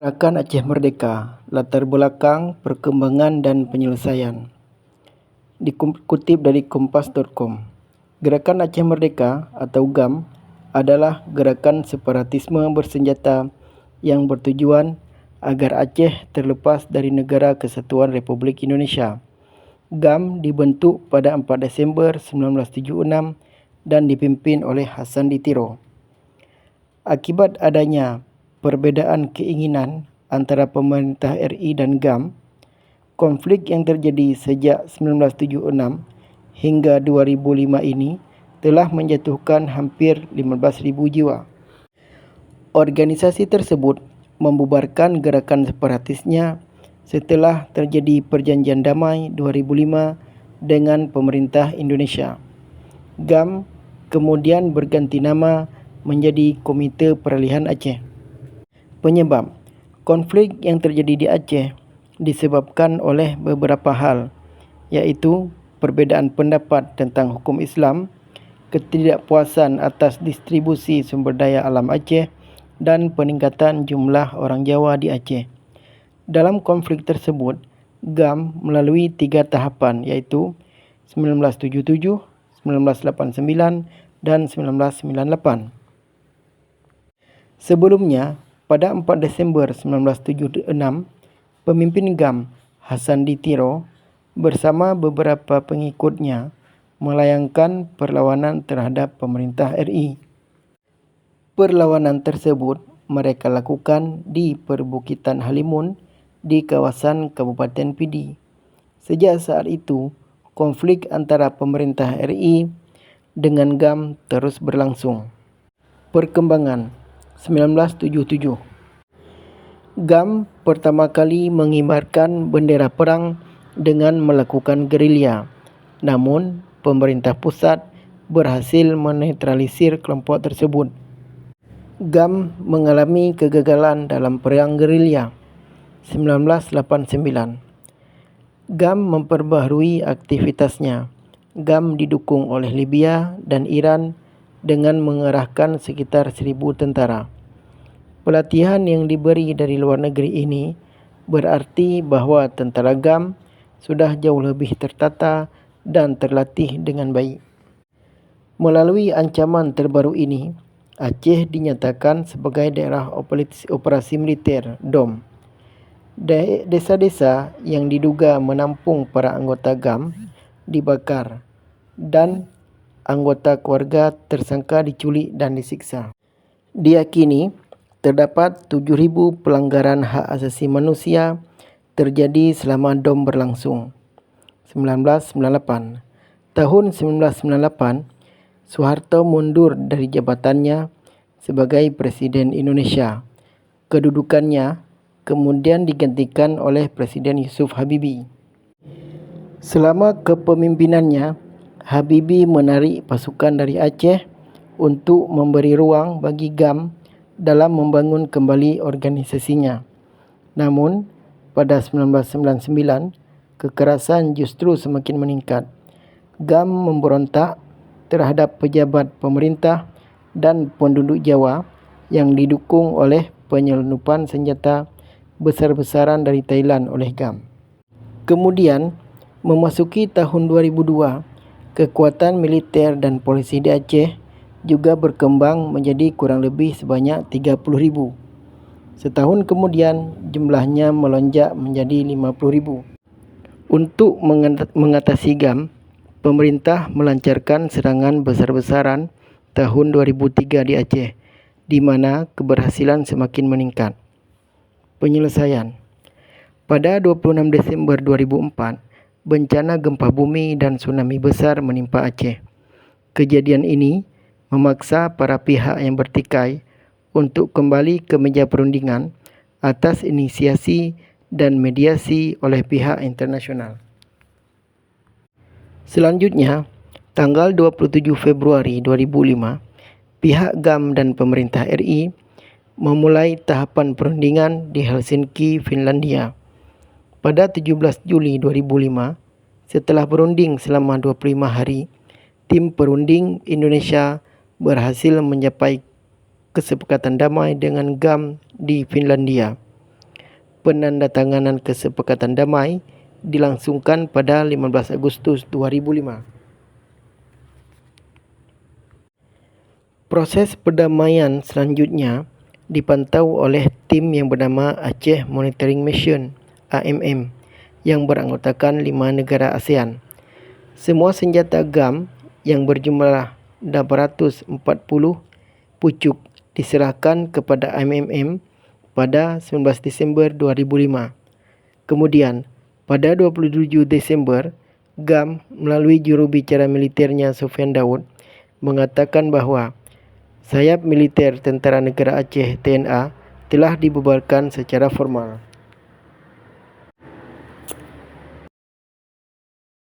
Gerakan Aceh Merdeka, latar belakang, perkembangan dan penyelesaian. Dikutip dari kompas.com. Gerakan Aceh Merdeka atau GAM adalah gerakan separatisme bersenjata yang bertujuan agar Aceh terlepas dari Negara Kesatuan Republik Indonesia. GAM dibentuk pada 4 Desember 1976 dan dipimpin oleh Hassan Ditiro. Akibat adanya perbedaan keinginan antara pemerintah RI dan GAM, konflik yang terjadi sejak 1976 hingga 2005 ini telah menjatuhkan hampir 15,000 jiwa. Organisasi tersebut membubarkan gerakan separatisnya setelah terjadi perjanjian damai 2005 dengan pemerintah Indonesia. GAM kemudian berganti nama menjadi Komite Peralihan Aceh. Penyebab konflik yang terjadi di Aceh disebabkan oleh beberapa hal, yaitu perbedaan pendapat tentang hukum Islam, ketidakpuasan atas distribusi sumber daya alam Aceh, dan peningkatan jumlah orang Jawa di Aceh. Dalam konflik tersebut, GAM melalui 3 tahapan, yaitu 1977, 1989, dan 1998. Sebelumnya, pada 4 Desember 1976, pemimpin GAM, Hassan Ditiro, bersama beberapa pengikutnya melayangkan perlawanan terhadap pemerintah RI. Perlawanan tersebut mereka lakukan di Perbukitan Halimun di kawasan Kabupaten Pidi. Sejak saat itu, konflik antara pemerintah RI dengan GAM terus berlangsung. Perkembangan 1977. GAM pertama kali mengibarkan bendera perang dengan melakukan gerilya. Namun, pemerintah pusat berhasil menetralisir kelompok tersebut. GAM mengalami kegagalan dalam perang gerilya 1989. GAM memperbaharui aktivitasnya. GAM didukung oleh Libya dan Iran dengan mengerahkan sekitar 1,000 tentara. Pelatihan yang diberi dari luar negeri ini berarti bahwa tentara GAM sudah jauh lebih tertata dan terlatih dengan baik. Melalui ancaman terbaru ini, Aceh dinyatakan sebagai daerah operasi militer (DOM). Desa-desa yang diduga menampung para anggota GAM dibakar dan anggota keluarga tersangka diculik dan disiksa. Diyakini terdapat 7,000 pelanggaran hak asasi manusia terjadi selama DOM berlangsung. 1998. Tahun 1998, Soeharto mundur dari jabatannya sebagai Presiden Indonesia. Kedudukannya kemudian digantikan oleh Presiden Yusuf Habibie. Selama kepemimpinannya, Habibie menarik pasukan dari Aceh untuk memberi ruang bagi GAM dalam membangun kembali organisasinya. Namun, pada 1999, kekerasan justru semakin meningkat. GAM memberontak terhadap pejabat pemerintah dan penduduk Jawa yang didukung oleh penyelundupan senjata besar-besaran dari Thailand oleh GAM. Kemudian, memasuki tahun 2002, kekuatan militer dan polisi di Aceh juga berkembang menjadi kurang lebih sebanyak 30,000. Setahun kemudian, jumlahnya melonjak menjadi 50,000. Untuk mengatasi GAM, pemerintah melancarkan serangan besar-besaran tahun 2003 di Aceh, di mana keberhasilan semakin meningkat. Penyelesaian. Pada 26 Desember 2004, bencana gempa bumi dan tsunami besar menimpa Aceh. Kejadian ini memaksa para pihak yang bertikai untuk kembali ke meja perundingan atas inisiasi dan mediasi oleh pihak internasional. Selanjutnya, tanggal 27 Februari 2005, pihak GAM dan pemerintah RI memulai tahapan perundingan di Helsinki, Finlandia. Pada 17 Juli 2005, setelah berunding selama 25 hari, tim perunding Indonesia berhasil mencapai kesepakatan damai dengan GAM di Finlandia. penandatanganan kesepakatan damai dilangsungkan pada 15 Agustus 2005. Proses perdamaian selanjutnya dipantau oleh tim yang bernama Aceh Monitoring Mission (AMM) yang beranggotakan 5 negara ASEAN. Semua senjata GAM yang berjumlah 840 pucuk diserahkan kepada AMM pada 19 Disember 2005. Kemudian, pada 27 Desember, GAM melalui jurubicara militernya Sofyan Daud mengatakan bahawa sayap militer Tentera Negara Aceh (TNA) telah dibubarkan secara formal.